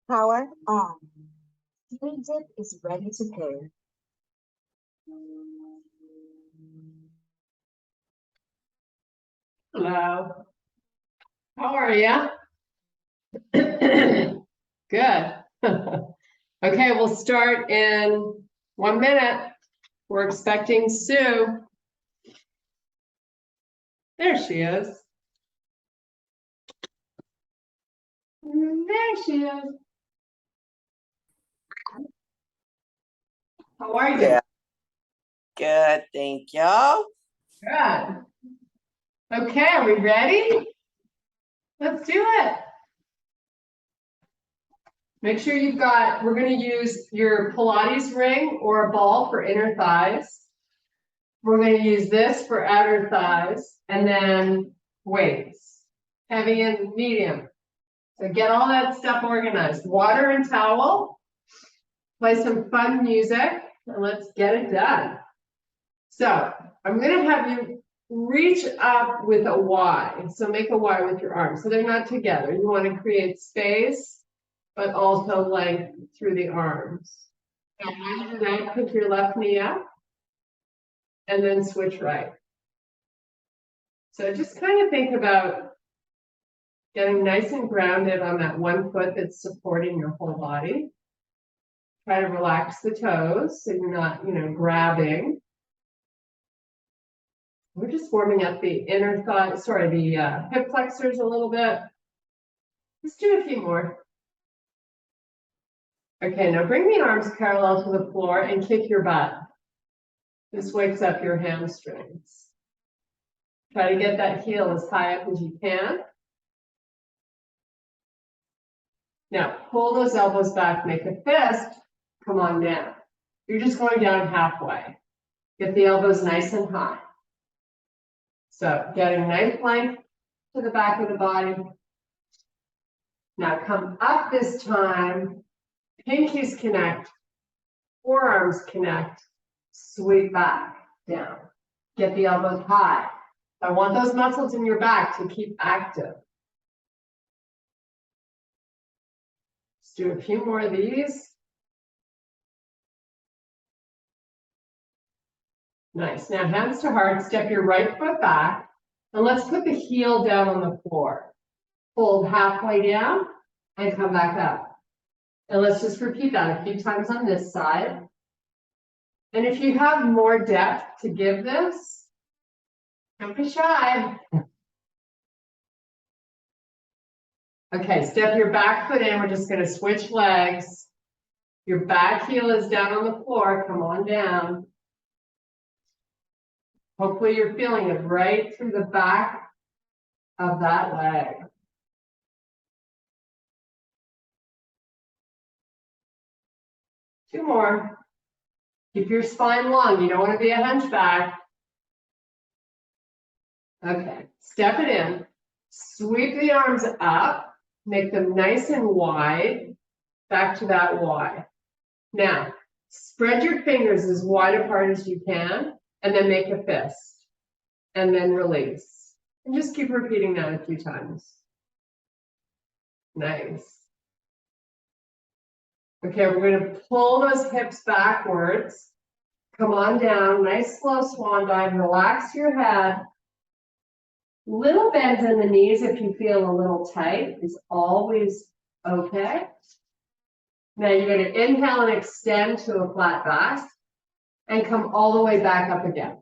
Power on. Stealing dip is ready to pair. Hello. How are you? Good. Okay, we'll start in 1 minute. We're expecting Sue. There she is. There she is. How are you? Yeah. Good, thank you. Good. Okay, are we ready? Let's do it. Make sure you've got, we're going to use your Pilates ring or a ball for inner thighs. We're going to use this for outer thighs, and then weights, heavy and medium. So get all that stuff organized. Water and towel. Play some fun music, and let's get it done. So I'm going to have you reach up with a Y. So make a Y with your arms. So they're not together. You want to create space, but also length through the arms. And when you do that, pick your left knee up, and then switch right. So just kind of think about getting nice and grounded on that one foot that's supporting your whole body. Try to relax the toes so you're not, grabbing. We're just warming up the inner thigh, the hip flexors a little bit. Let's do a few more. Okay, now bring the arms parallel to the floor and kick your butt. This wakes up your hamstrings. Try to get that heel as high up as you can. Now, pull those elbows back, make a fist, come on down. You're just going down halfway. Get the elbows nice and high. So, getting nice length to the back of the body. Now, come up this time, pinkies connect, forearms connect, sweep back, down. Get the elbows high. I want those muscles in your back to keep active. Let's do a few more of these. Nice. Now hands to heart, step your right foot back, and let's put the heel down on the floor. Fold halfway down and come back up. And let's just repeat that a few times on this side. And if you have more depth to give this, don't be shy. Okay, step your back foot in. We're just going to switch legs. Your back heel is down on the floor. Come on down. Hopefully you're feeling it right through the back of that leg. Two more. Keep your spine long. You don't want to be a hunchback. Okay, step it in. Sweep the arms up. Make them nice and wide. Back to that Y. Now, spread your fingers as wide apart as you can, and then make a fist. And then release. And just keep repeating that a few times. Nice. Okay, we're going to pull those hips backwards. Come on down. Nice slow swan dive. Relax your head. Little bends in the knees if you feel a little tight is always okay. Now you're going to inhale and extend to a flat back and come all the way back up again.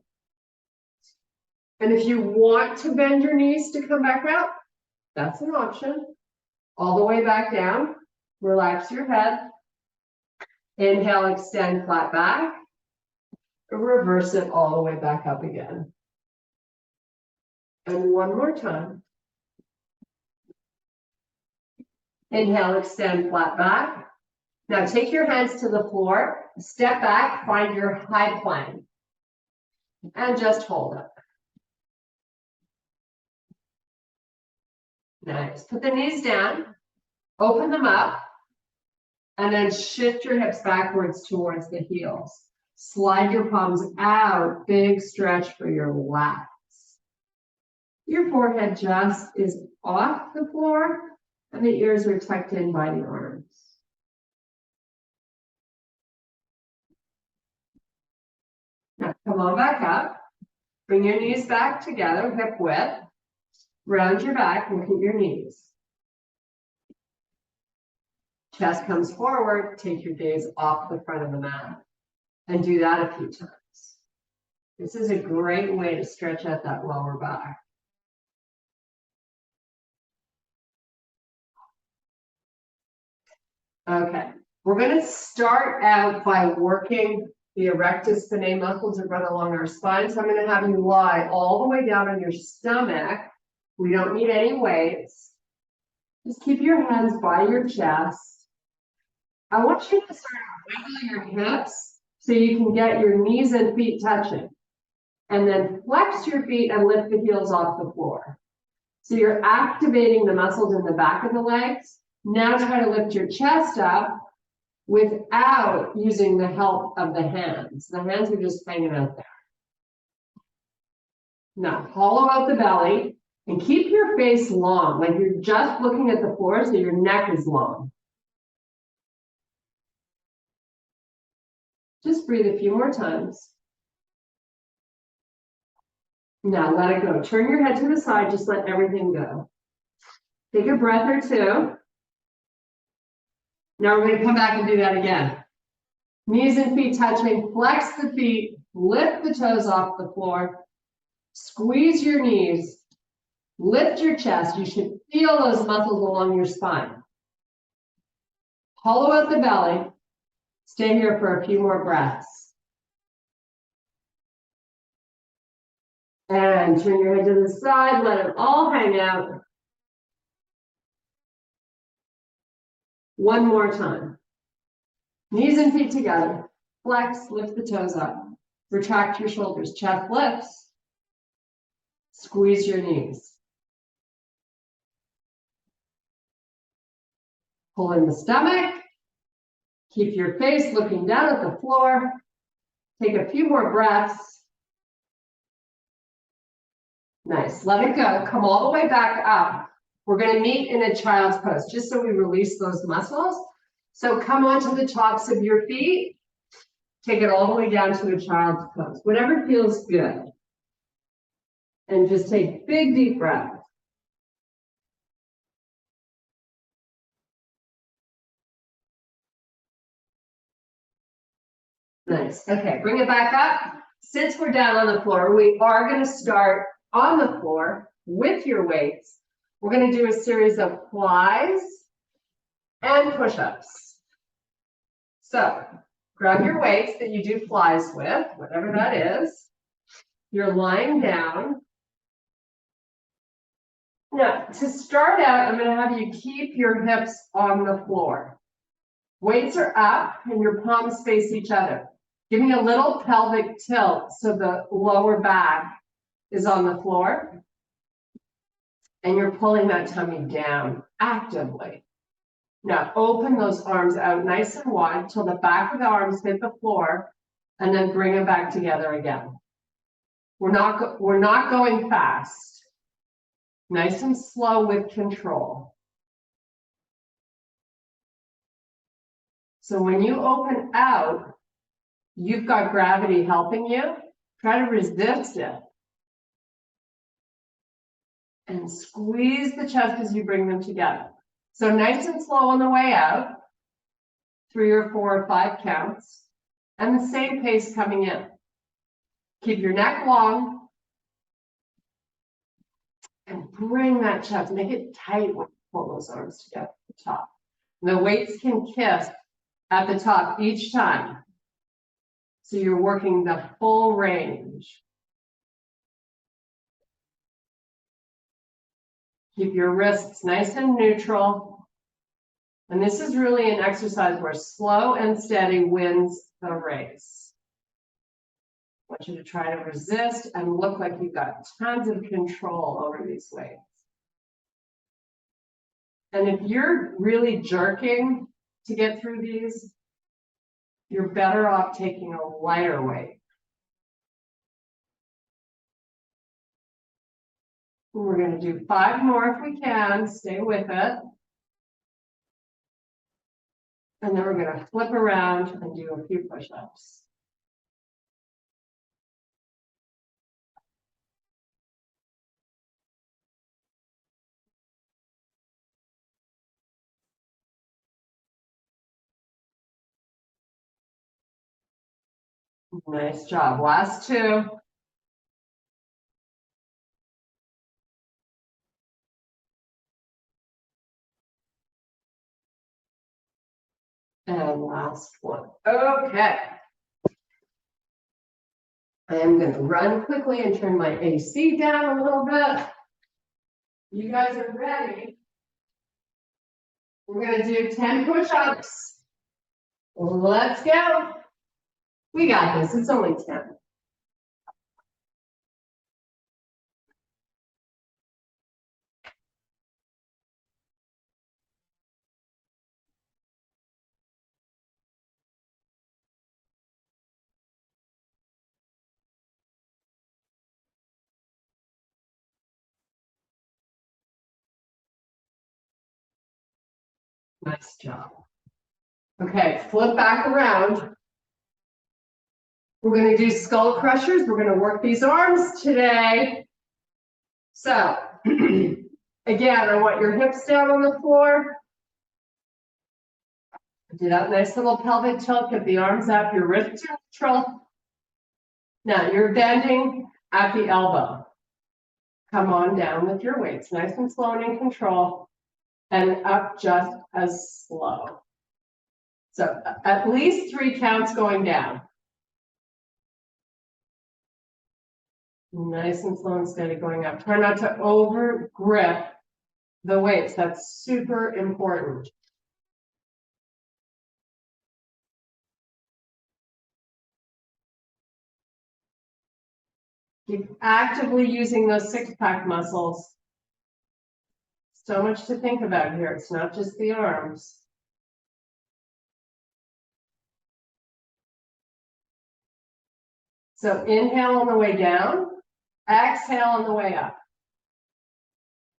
And if you want to bend your knees to come back up, That's an option. All the way back down. Relax your head. Inhale, extend flat back. Reverse it all the way back up again. And one more time. Inhale, extend flat back. Now take your hands to the floor, step back, find your high plank, and just hold it. Nice. Put the knees down, open them up, and then shift your hips backwards towards the heels. Slide your palms out, big stretch for your lats. Your forehead just is off the floor, and the ears are tucked in by the arms. Now come on back up. Bring your knees back together, hip width. Round your back, look at your knees. Chest comes forward, take your gaze off the front of the mat. And do that a few times. This is a great way to stretch out that lower back. Okay, we're going to start out by working the erectus spinae muscles that run along our spine. So I'm going to have you lie all the way down on your stomach. We don't need any weights. Just keep your hands by your chest. I want you to start wiggling your hips so you can get your knees and feet touching. And then flex your feet and lift the heels off the floor. So you're activating the muscles in the back of the legs. Now try to lift your chest up without using the help of the hands. The hands are just hanging out there. Now hollow out the belly and keep your face long, like you're just looking at the floor so your neck is long. Just breathe a few more times. Now let it go. Turn your head to the side, just let everything go. Take a breath or two. Now we're going to come back and do that again. Knees and feet touching, flex the feet, lift the toes off the floor, squeeze your knees, lift your chest. You should feel those muscles along your spine. Hollow out the belly. Stay here for a few more breaths. And turn your head to the side, let it all hang out. One more time. Knees and feet together. Flex, lift the toes up. Retract your shoulders, chest lifts. Squeeze your knees. Pull in the stomach. Keep your face looking down at the floor. Take a few more breaths. Nice, let it go. Come all the way back up. We're going to meet in a child's pose, just so we release those muscles. So come onto the tops of your feet. Take it all the way down to a child's pose, whatever feels good. And just take big, deep breaths. Nice. Okay, bring it back up. Since we're down on the floor, we are going to start on the floor with your weights. We're going to do a series of flies and push-ups. So grab your weights that you do flies with, whatever that is. You're lying down. Now, to start out, I'm going to have you keep your hips on the floor. Weights are up and your palms face each other. Give me a little pelvic tilt so the lower back is on the floor. And you're pulling that tummy down actively. Now open those arms out nice and wide till the back of the arms hit the floor, and then bring them back together again. We're not going fast. Nice and slow with control. So when you open out, you've got gravity helping you. Try to resist it. And squeeze the chest as you bring them together. So nice and slow on the way out, 3 or 4 or 5 counts, and the same pace coming in. Keep your neck long, and bring that chest, make it tight when you pull those arms together at the top. The weights can kiss at the top each time. So you're working the full range. Keep your wrists nice and neutral. And this is really an exercise where slow and steady wins the race. I want you to try to resist and look like you've got tons of control over these weights. And if you're really jerking to get through these, you're better off taking a lighter weight. We're going to do 5 more if we can. Stay with it. And then we're going to flip around and do a few push-ups. Nice job. Last 2. And last 1. Okay. I am going to run quickly and turn my AC down a little bit. You guys are ready. We're going to do 10 push-ups. Let's go. We got this. It's only 10. Nice job. Okay, flip back around. We're going to do skull crushers. We're going to work these arms today. So, again, I want your hips down on the floor. Do that nice little pelvic tilt. Get the arms up. Your wrists are neutral. Now, you're bending at the elbow. Come on down with your weights. Nice and slow and in control. And up just as slow. So at least 3 counts going down. Nice and slow and steady going up. Try not to over grip the weights. That's super important. Keep actively using those 6-pack muscles. So much to think about here. It's not just the arms. So inhale on the way down, exhale on the way up.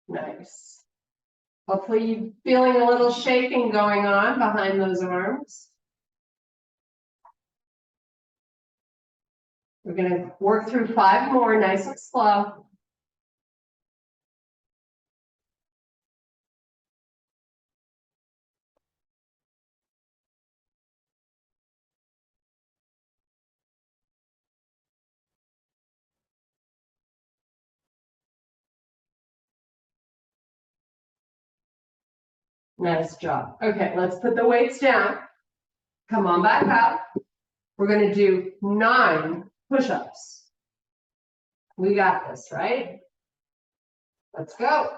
Nice. Hopefully you're feeling a little shaking going on behind those arms. We're going to work through 5 more, nice and slow. Nice job. Okay, let's put the weights down. Come on back up. We're going to do 9 push-ups. We got this, right? Let's go.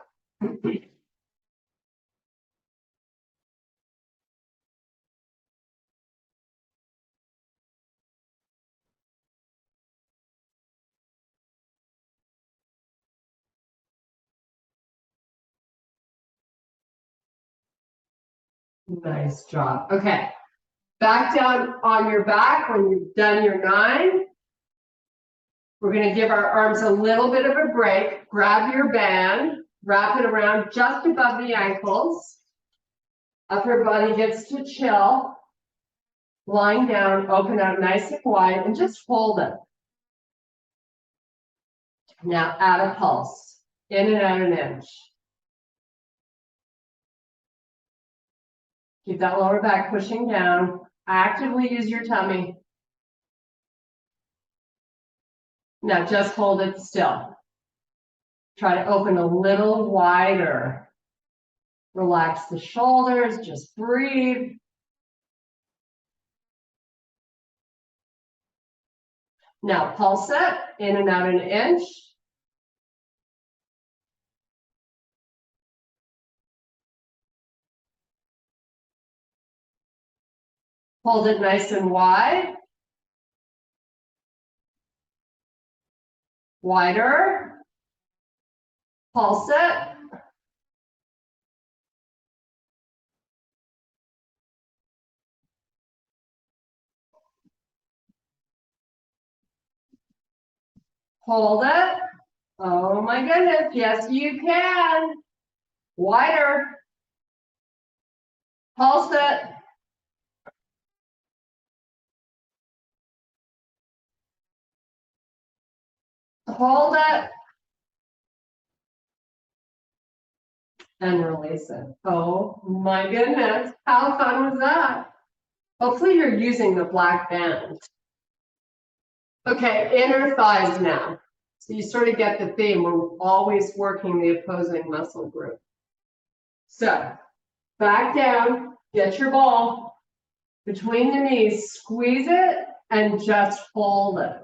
Nice job. Okay. Back down on your back when you've done your 9. We're going to give our arms a little bit of a break. Grab your band, wrap it around just above the ankles. Upper body gets to chill. Lying down, open out nice and wide, and just hold it. Now add a pulse. In and out an inch. Keep that lower back pushing down. Actively use your tummy. Now just hold it still. Try to open a little wider. Relax the shoulders, just breathe. Now pulse it, in and out an inch. Hold it nice and wide. Wider. Pulse it. Hold it. Oh my goodness, yes you can. Wider. Pulse it. Hold it. And release it. Oh my goodness, how fun was that? Hopefully you're using the black band. Okay, inner thighs now. So you sort of get the theme. We're always working the opposing muscle group. So back down, get your ball between the knees, squeeze it and just hold it.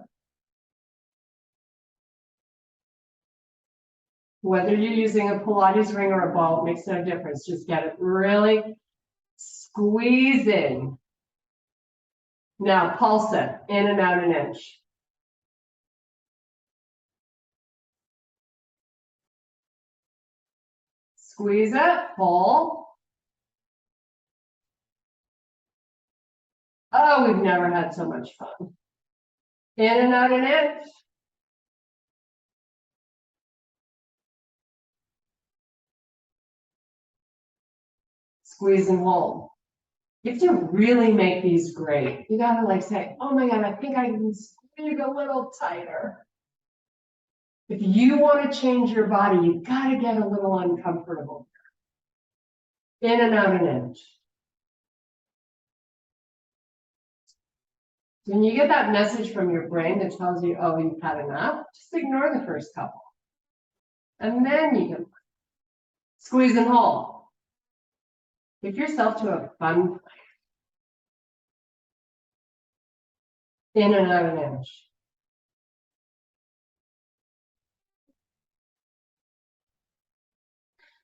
Whether you're using a Pilates ring or a ball, it makes no difference. Just get it really squeezing. Now pulse it in and out an inch. Squeeze it, pull. Oh, we've never had so much fun. In and out an inch. Squeeze and hold. You have to really make these great. You gotta like say, oh my God, I think I can squeeze a little tighter. If you want to change your body, you've got to get a little uncomfortable. In and out an inch. When you get that message from your brain that tells you, oh, you've had enough, just ignore the first couple. And then you can squeeze and hold. Take yourself to a fun place. In and out an inch.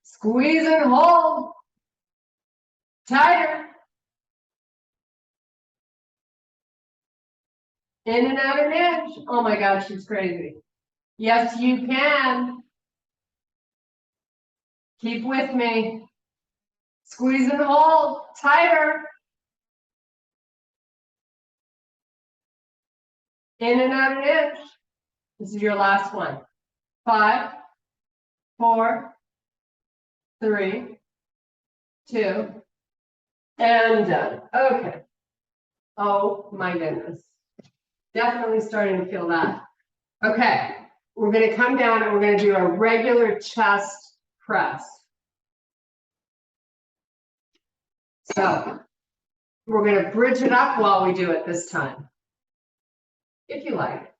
Squeeze and hold. Tighter. In and out an inch. Oh my gosh, she's crazy. Yes, you can. Keep with me. Squeeze and hold. Tighter. In and out an inch. This is your last one. 5, 4, 3, 2, and done. Okay. Oh my goodness. Definitely starting to feel that. Okay. We're going to come down and we're going to do a regular chest press. So we're going to bridge it up while we do it this time. If you like.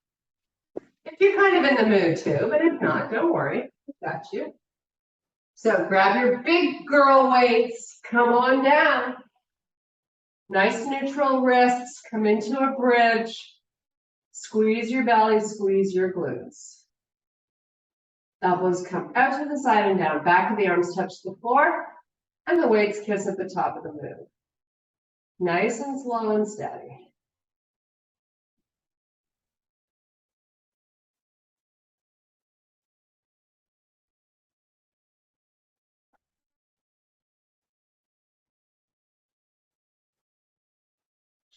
If you're kind of in the mood too, but if not, don't worry. Got you. So grab your big girl weights. Come on down. Nice neutral wrists. Come into a bridge. Squeeze your belly, squeeze your glutes. Elbows come out to the side and down. Back of the arms touch the floor. And the weights kiss at the top of the move. Nice and slow and steady.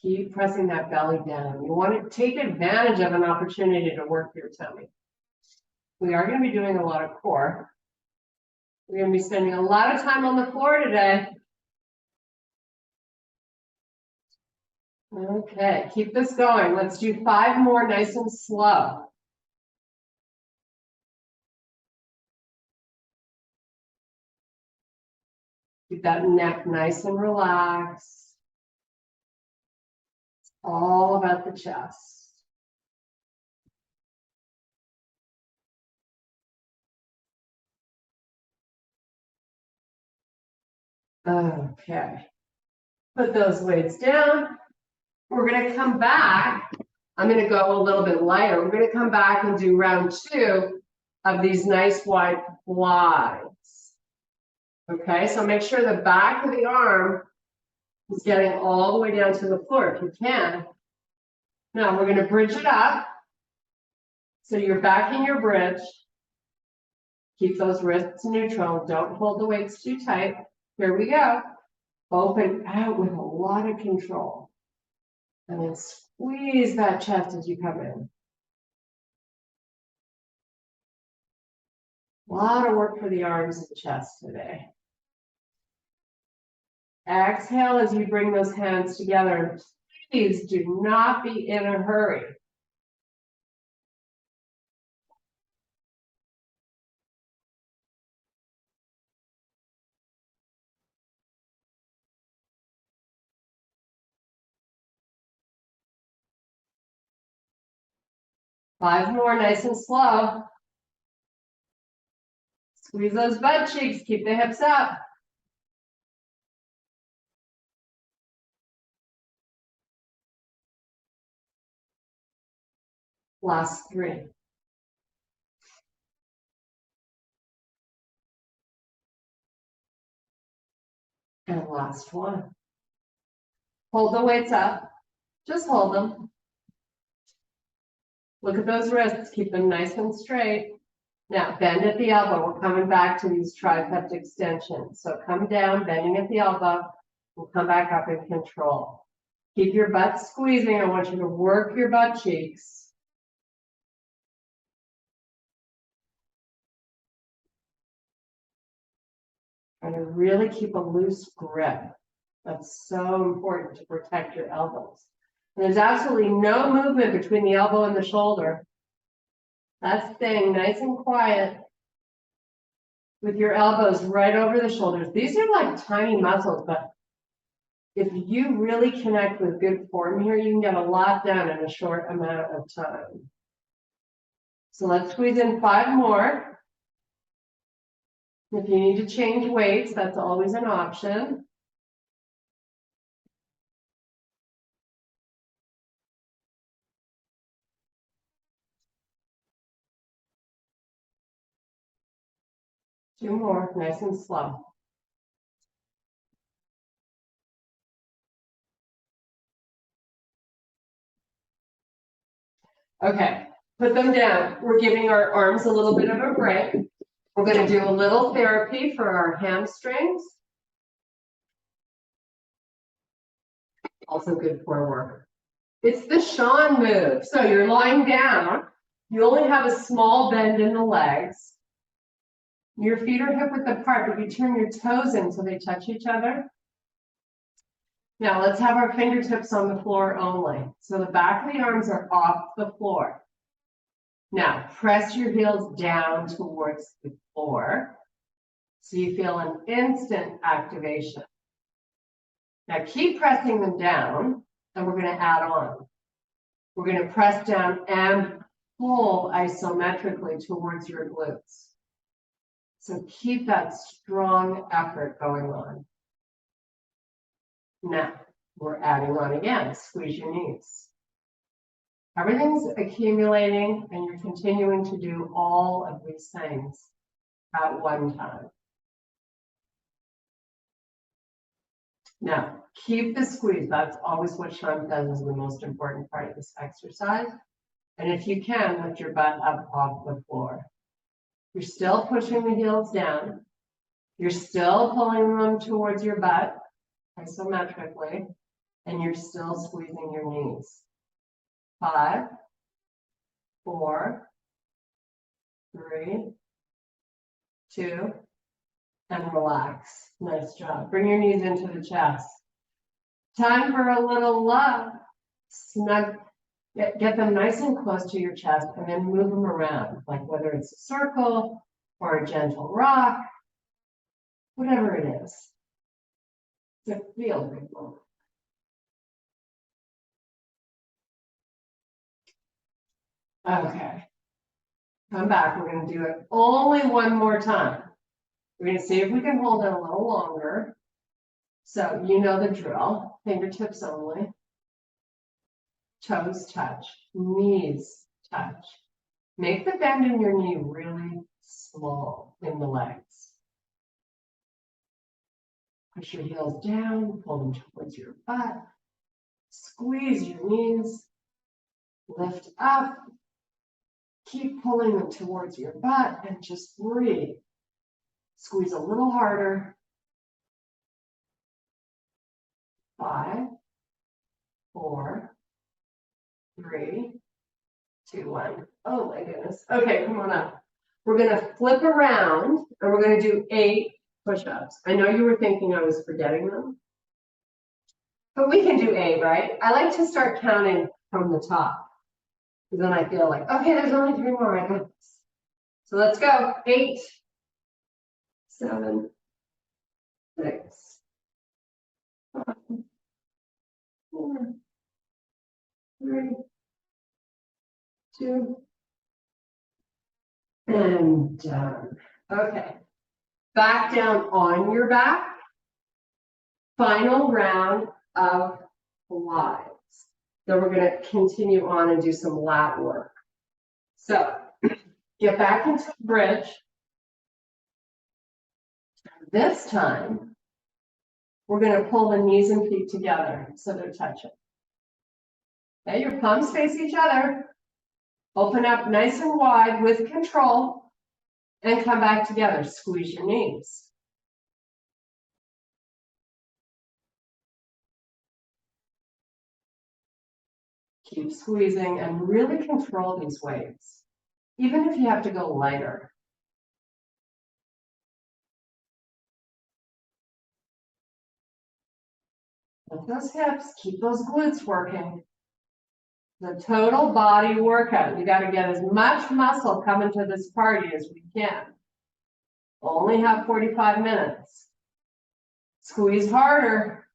Keep pressing that belly down. You want to take advantage of an opportunity to work your tummy. We are going to be doing a lot of core. We're going to be spending a lot of time on the floor today. Okay, keep this going. Let's do 5 more nice and slow. Keep that neck nice and relaxed. All about the chest. Okay. Put those weights down. We're going to come back. I'm going to go a little bit lighter. We're going to come back and do round 2 of these nice wide glides. Okay, so make sure the back of the arm is getting all the way down to the floor if you can. Now we're going to bridge it up. So you're backing your bridge. Keep those wrists neutral. Don't hold the weights too tight. Here we go. Open out with a lot of control. And then squeeze that chest as you come in. A lot of work for the arms and chest today. Exhale as you bring those hands together. Please do not be in a hurry. Five more, nice and slow. Squeeze those butt cheeks, keep the hips up. Last 3. And last 1. Hold the weights up, just hold them. Look at those wrists, keep them nice and straight. Now bend at the elbow, we're coming back to these tricep extensions. So come down, bending at the elbow, we'll come back up in control. Keep your butt squeezing, I want you to work your butt cheeks. Try to really keep a loose grip. That's so important to protect your elbows. And there's absolutely no movement between the elbow and the shoulder. That's staying nice and quiet with your elbows right over the shoulders. These are like tiny muscles, but if you really connect with good form here, you can get a lot done in a short amount of time. So let's squeeze in 5 more. If you need to change weights, that's always an option. Two more, nice and slow. Okay, put them down. We're giving our arms a little bit of a break. We're going to do a little therapy for our hamstrings. Also good core work. It's the Sean move. So you're lying down. You only have a small bend in the legs. Your feet are hip width apart, but you turn your toes in so they touch each other. Now let's have our fingertips on the floor only. So the back of the arms are off the floor. Now press your heels down towards the floor so you feel an instant activation. Now keep pressing them down, and we're going to add on. We're going to press down and pull isometrically towards your glutes. So keep that strong effort going on. Now, we're adding on again. Squeeze your knees. Everything's accumulating, and you're continuing to do all of these things at one time. Now, keep the squeeze. That's always what Sean says is the most important part of this exercise. And if you can, lift your butt up off the floor. You're still pushing the heels down. You're still pulling them towards your butt isometrically, and you're still squeezing your knees. 5, 4, 3, 2, and relax. Nice job. Bring your knees into the chest. Time for a little love. Snug. Get them nice and close to your chest, and then move them around, like whether it's a circle or a gentle rock, whatever it is. It's a feel good moment. Okay. Come back. We're going to do it only one more time. We're going to see if we can hold it a little longer. So you know the drill, fingertips only. Toes touch, knees touch. Make the bend in your knee really small in the legs. Push your heels down, pull them towards your butt. Squeeze your knees, lift up. Keep pulling them towards your butt and just breathe. Squeeze a little harder. 5, 4, 3, 2, 1. Oh my goodness. Okay, come on up. We're going to flip around and we're going to do 8 push-ups. I know you were thinking I was forgetting them, but we can do 8, right? I like to start counting from the top because then I feel like, okay, there's only 3 more. I got this. So let's go. 8, 7, 6, 5, 4, 3, 2, and done. Okay. Back down on your back. Final round of glides. Then we're going to continue on and do some lat work. So get back into the bridge. This time, we're going to pull the knees and feet together so they're touching. Okay, your palms face each other. Open up nice and wide with control and come back together. Squeeze your knees. Keep squeezing and really control these weights, even if you have to go lighter. Lift those hips, keep those glutes working. The total body workout. You got to get as much muscle coming to this party as we can. Only have 45 minutes. Squeeze harder.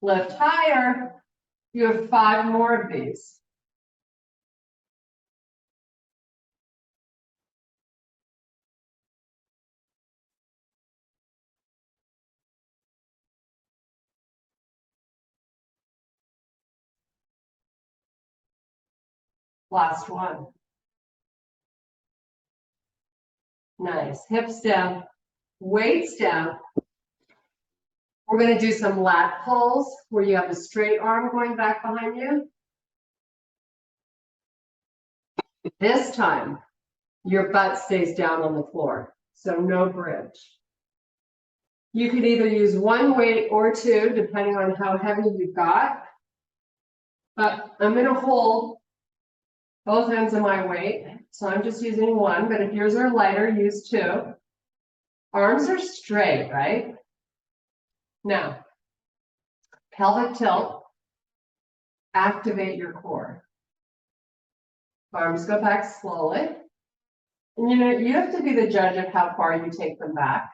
Lift higher. You have 5 more of these. Last one. Nice. Hips down, weights down. We're going to do some lat pulls where you have a straight arm going back behind you. This time, your butt stays down on the floor, so no bridge. You could either use 1 weight or 2, depending on how heavy you've got. But I'm going to hold both ends of my weight, so I'm just using 1, but if yours are lighter, use 2. Arms are straight, right? Now, pelvic tilt, activate your core. Arms go back slowly. And you have to be the judge of how far you take them back.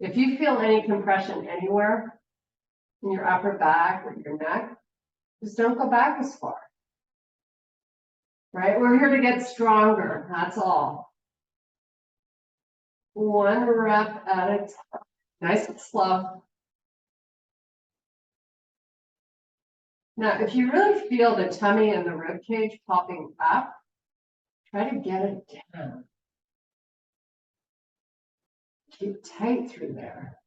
If you feel any compression anywhere in your upper back or your neck, just don't go back as far. Right? We're here to get stronger, that's all. 1 rep at a time. Nice and slow. Now, if you really feel the tummy and the rib cage popping up, try to get it down. Keep tight through there.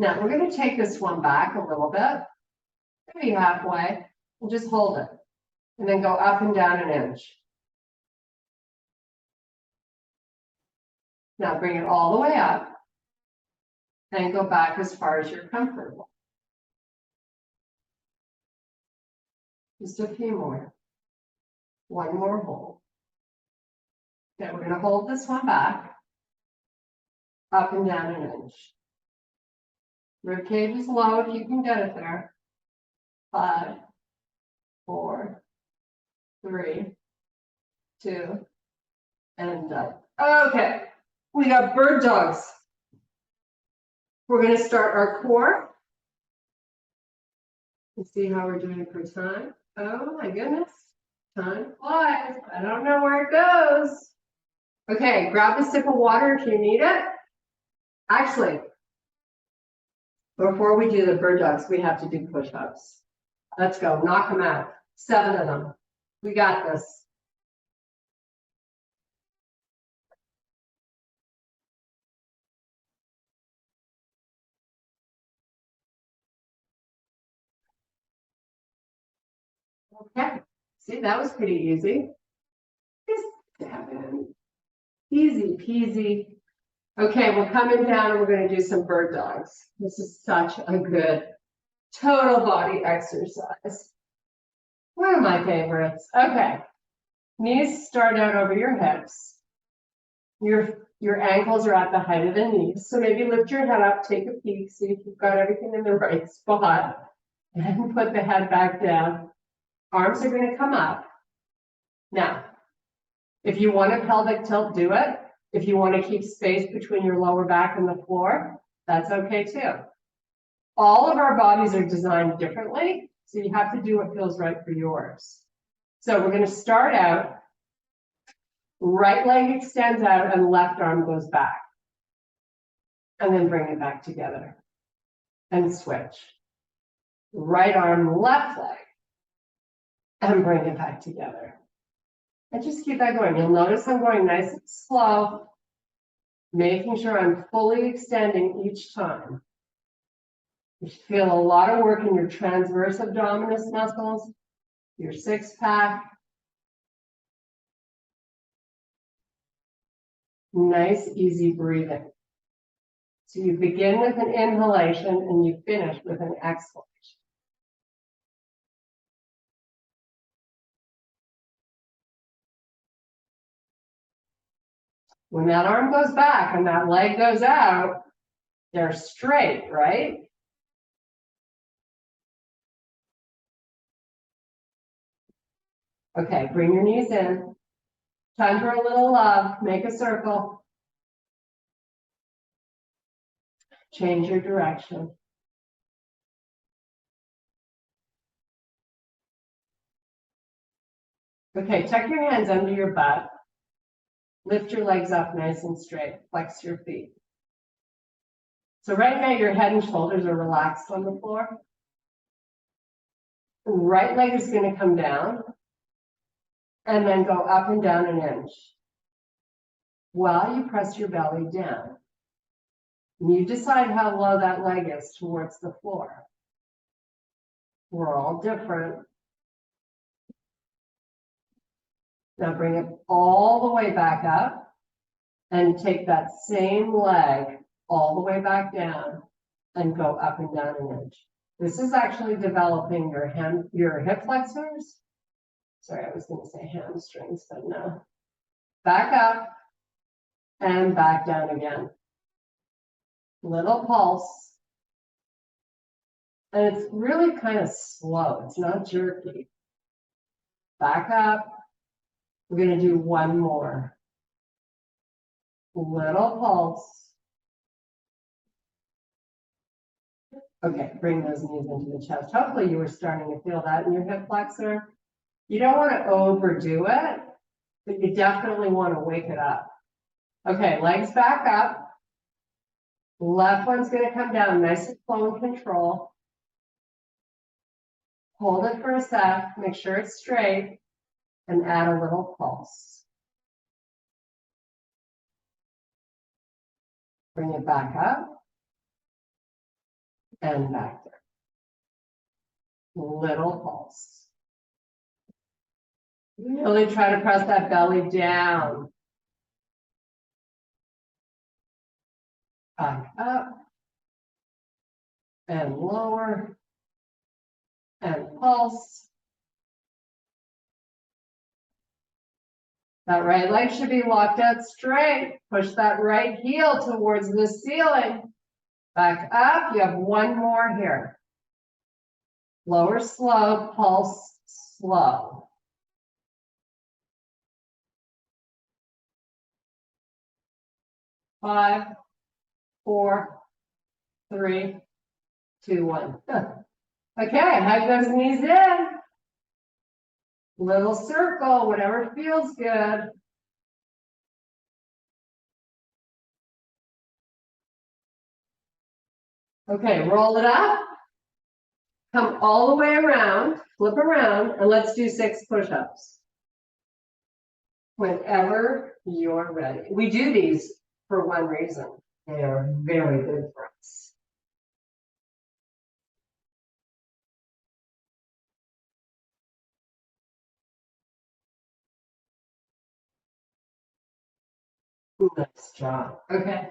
Now, we're going to take this one back a little bit, maybe halfway, and just hold it. And then go up and down an inch. Now bring it all the way up and go back as far as you're comfortable. Just a few more. 1 more hold. Okay, we're going to hold this one back, up and down an inch. Rib cage is low if you can get it there. 5, 4, 3, 2, and done. Okay, we got bird dogs. We're going to start our core. Let's see how we're doing for time. Oh my goodness. Time flies. I don't know where it goes. Okay, grab a sip of water if you need it. Actually, before we do the bird dogs, we have to do push-ups. Let's go, knock them out. 7 of them. We got this. Okay, see, that was pretty easy. Just 7. Easy peasy. Okay, we're coming down and we're going to do some bird dogs. This is such a good total body exercise. One of my favorites. Okay, knees start out over your hips. Your ankles are at the height of the knees. So maybe lift your head up, take a peek, see if you've got everything in the right spot. And put the head back down. Arms are going to come up. Now, if you want a pelvic tilt, do it. If you want to keep space between your lower back and the floor, that's okay too. All of our bodies are designed differently, so you have to do what feels right for yours. So we're going to start out, right leg extends out and left arm goes back. And then bring it back together. And switch. Right arm, left leg. And bring it back together. And just keep that going. You'll notice I'm going nice and slow, making sure I'm fully extending each time. You feel a lot of work in your transverse abdominis muscles, your 6-pack. Nice, easy breathing. So you begin with an inhalation and you finish with an exhalation. When that arm goes back and that leg goes out, they're straight, right? Okay, bring your knees in. Time for a little love. Make a circle. Change your direction. Okay, tuck your hands under your butt. Lift your legs up nice and straight. Flex your feet. So right now your head and shoulders are relaxed on the floor. Right leg is going to come down and then go up and down an inch while you press your belly down. And you decide how low that leg is towards the floor. We're all different. Now bring it all the way back up and take that same leg all the way back down and go up and down an inch. This is actually developing your hip flexors. Sorry, I was going to say hamstrings, but no. Back up and back down again. Little pulse. And it's really kind of slow. It's not jerky. Back up. We're going to do one more. Little pulse. Okay, bring those knees into the chest. Hopefully you were starting to feel that in your hip flexor. You don't want to overdo it, but you definitely want to wake it up. Okay, legs back up. Left one's going to come down nice and slow and control. Hold it for a sec, make sure it's straight, and add a little pulse. Bring it back up and back there. Little pulse. Really try to press that belly down. Back up and lower and pulse. That right leg should be locked out straight. Push that right heel towards the ceiling. Back up. You have one more here. Lower slow, pulse slow. Five, 4, 3, 2, 1. Okay, hug those knees in. Little circle, whatever feels good. Okay, roll it up. Come all the way around, flip around, and let's do 6 push-ups. Whenever you're ready. We do these for one reason. They are very good for us. Nice job. Okay.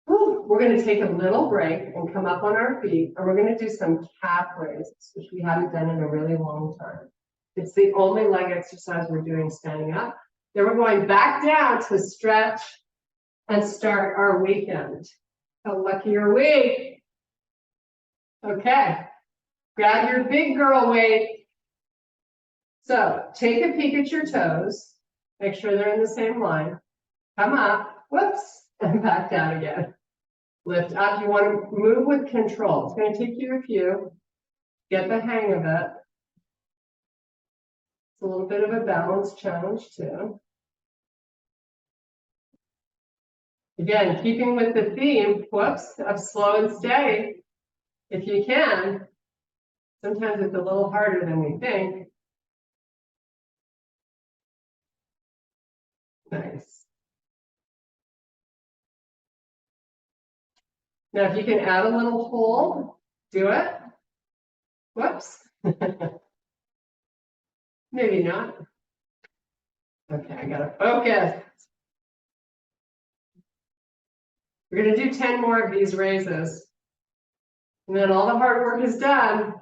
Whew, we're going to take a little break and come up on our feet, and we're going to do some calf raises, which we haven't done in a really long time. It's the only leg exercise we're doing standing up. Then we're going back down to stretch and start our weekend. How lucky are we? Okay. Grab your big girl weight. So take a peek at your toes. Make sure they're in the same line. Come up. Whoops. And back down again. Lift up. You want to move with control. It's going to take you a few. Get the hang of it. It's a little bit of a balance challenge too. Again, keeping with the theme, whoops, of slow and steady. If you can. Sometimes it's a little harder than we think. Nice. Now, if you can add a little hold, do it. Whoops. Maybe not. Okay, I gotta focus. We're gonna do 10 more of these raises. And then all the hard work is done.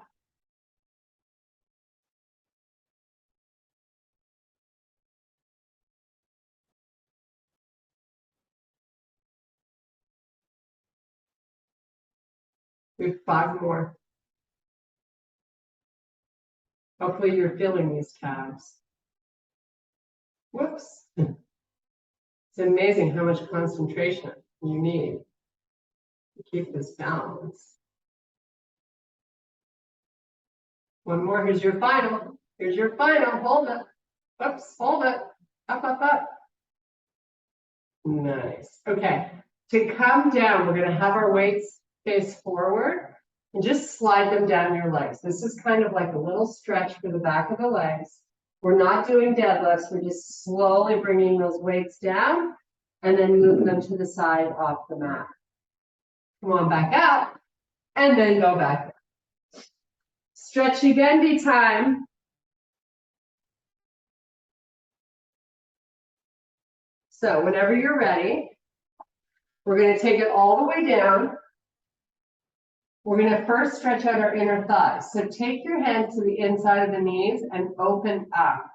We have 5 more. Hopefully you're feeling these calves. Whoops. It's amazing how much concentration you need to keep this balance. One more, here's your final. Here's your final, hold it. Whoops, hold it. Up, up, up. Nice, okay. To come down, we're gonna have our weights face forward and just slide them down your legs. This is kind of like a little stretch for the back of the legs. We're not doing deadlifts, we're just slowly bringing those weights down and then move them to the side off the mat. Come on back up and then go back. Stretchy bendy time. So whenever you're ready, we're going to take it all the way down. We're going to first stretch out our inner thighs. So take your hand to the inside of the knees and open up.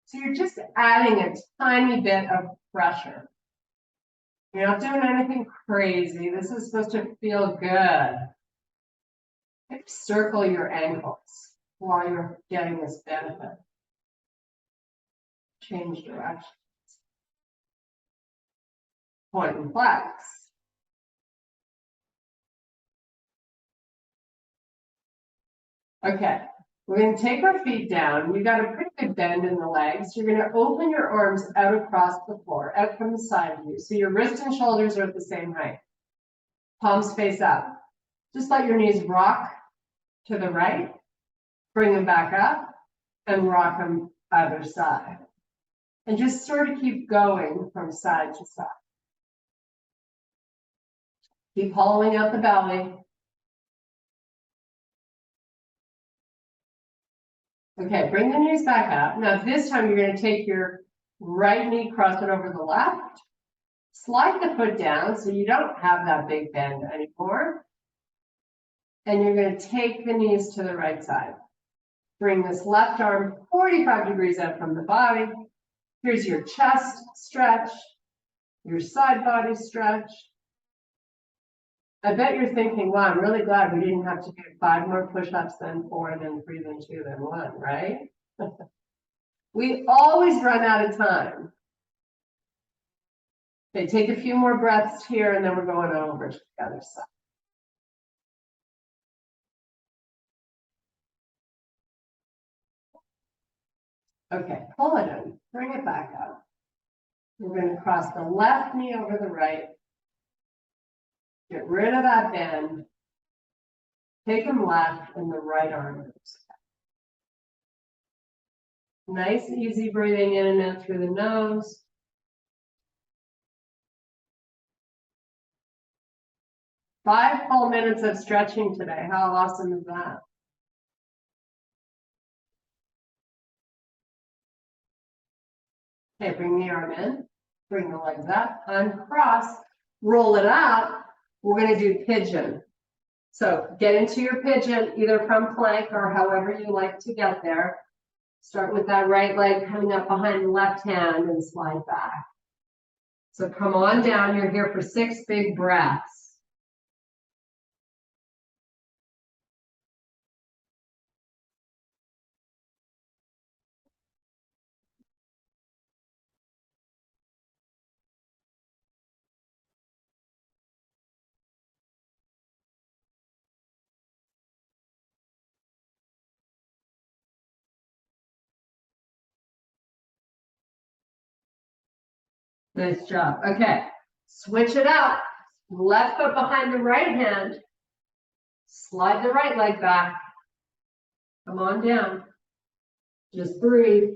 So you're just adding a tiny bit of pressure. You're not doing anything crazy. This is supposed to feel good. Circle your ankles while you're getting this benefit. Change direction. Point and flex. Okay, we're going to take our feet down. You've got a pretty good bend in the legs. You're going to open your arms out across the floor, out from the side of you. So your wrists and shoulders are at the same height. Palms face up. Just let your knees rock to the right. Bring them back up and rock them either side. And just sort of keep going from side to side. Keep hollowing out the belly. Okay, bring the knees back up. Now this time you're going to take your right knee, cross it over the left. Slide the foot down so you don't have that big bend anymore. And you're going to take the knees to the right side. Bring this left arm 45 degrees out from the body. Here's your chest stretch, your side body stretch. I bet you're thinking, wow, I'm really glad we didn't have to do 5 more push-ups, then 4, then 3, then 2, then 1, right? We always run out of time. Okay, take a few more breaths here, and then we're going over to the other side. Okay, pull it in, bring it back up. We're going to cross the left knee over the right. Get rid of that bend. Take them left and the right arm moves. Nice, easy breathing in and out through the nose. Five full minutes of stretching today. How awesome is that? Okay, bring the arm in, bring the legs up, uncross, roll it out. We're going to do pigeon. So get into your pigeon, either from plank or however you like to get there. Start with that right leg coming up behind the left hand and slide back. So come on down. You're here for 6 big breaths. Nice job. Okay, switch it out. Left foot behind the right hand. Slide the right leg back. Come on down. Just breathe.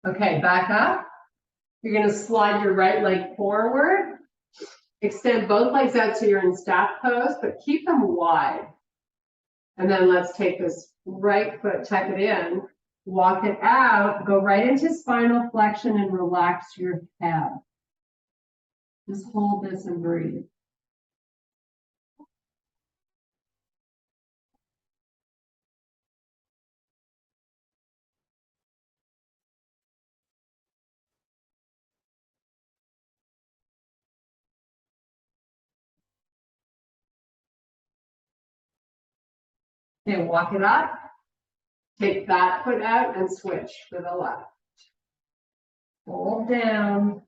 Okay, back up. You're going to slide your right leg forward. Extend both legs out so you're in staff pose, but keep them wide. And then let's take this right foot, tuck it in, walk it out, go right into spinal flexion and relax your head. Just hold this and breathe. Okay, walk it up. Take that foot out and switch for the left. Hold down.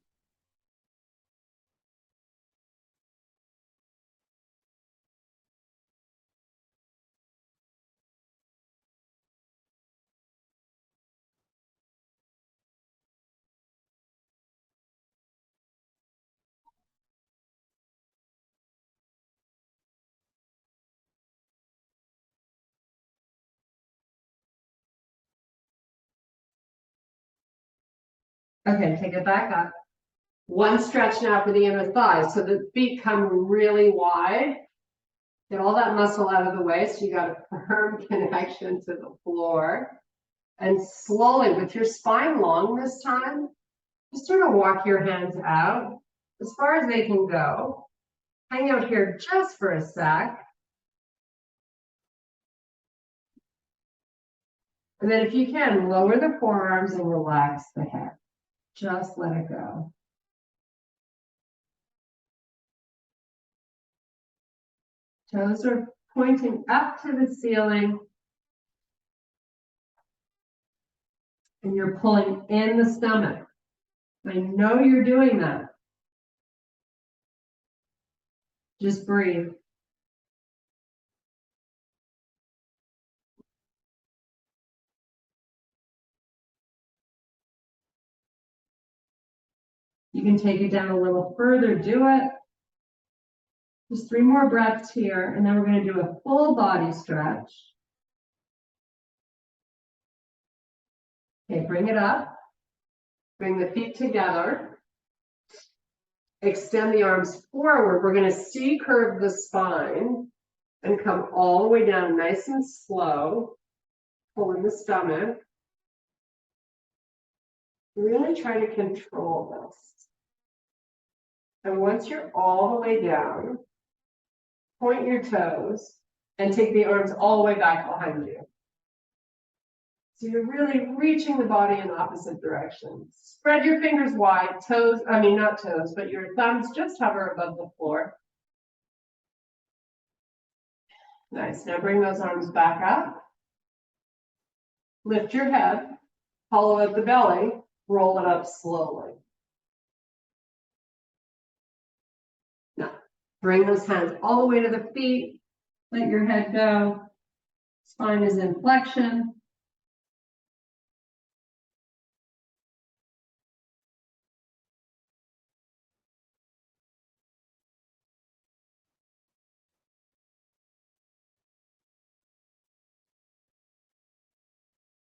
Okay, take it back up. One stretch now for the inner thighs. So the feet come really wide. Get all that muscle out of the way so you got a firm connection to the floor. And slowly, with your spine long this time, just sort of walk your hands out as far as they can go. Hang out here just for a sec. And then if you can, lower the forearms and relax the head. Just let it go. Toes are pointing up to the ceiling. And you're pulling in the stomach. I know you're doing that. Just breathe. You can take it down a little further, do it. Just 3 more breaths here, and then we're going to do a full body stretch. Okay, bring it up. Bring the feet together. Extend the arms forward. We're going to C-curve the spine and come all the way down nice and slow. Pull in the stomach. Really try to control this. And once you're all the way down, point your toes and take the arms all the way back behind you. So you're really reaching the body in opposite directions. Spread your fingers wide, toes, I mean, not toes, but your thumbs just hover above the floor. Nice, now bring those arms back up. Lift your head, hollow out the belly, roll it up slowly. Now, bring those hands all the way to the feet. Let your head go. Spine is in flexion.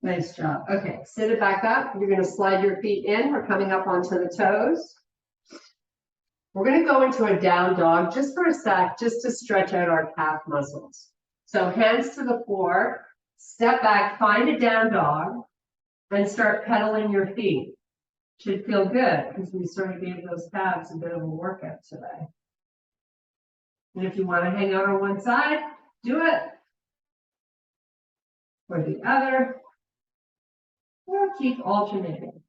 Nice job. Okay, sit it back up. You're going to slide your feet in. We're coming up onto the toes. We're going to go into a down dog just for a sec, just to stretch out our calf muscles. So hands to the floor, step back, find a down dog, and start pedaling your feet. Should feel good because we sort of gave those calves a bit of a workout today. And if you want to hang out on one side, do it. Or the other. Or keep alternating.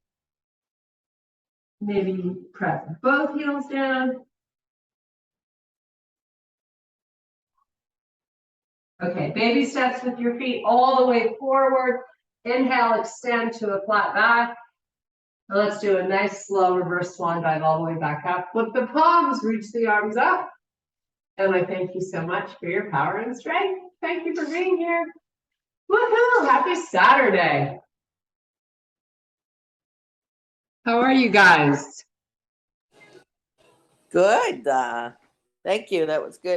Maybe press both heels down. Okay, baby steps with your feet all the way forward. Inhale, extend to a flat back. Now let's do a nice slow reverse swan dive all the way back up. Flip the palms, reach the arms up. And I thank you so much for your power and strength. Thank you for being here. Woohoo! Happy Saturday. How are you guys? Good. Thank you. That was good.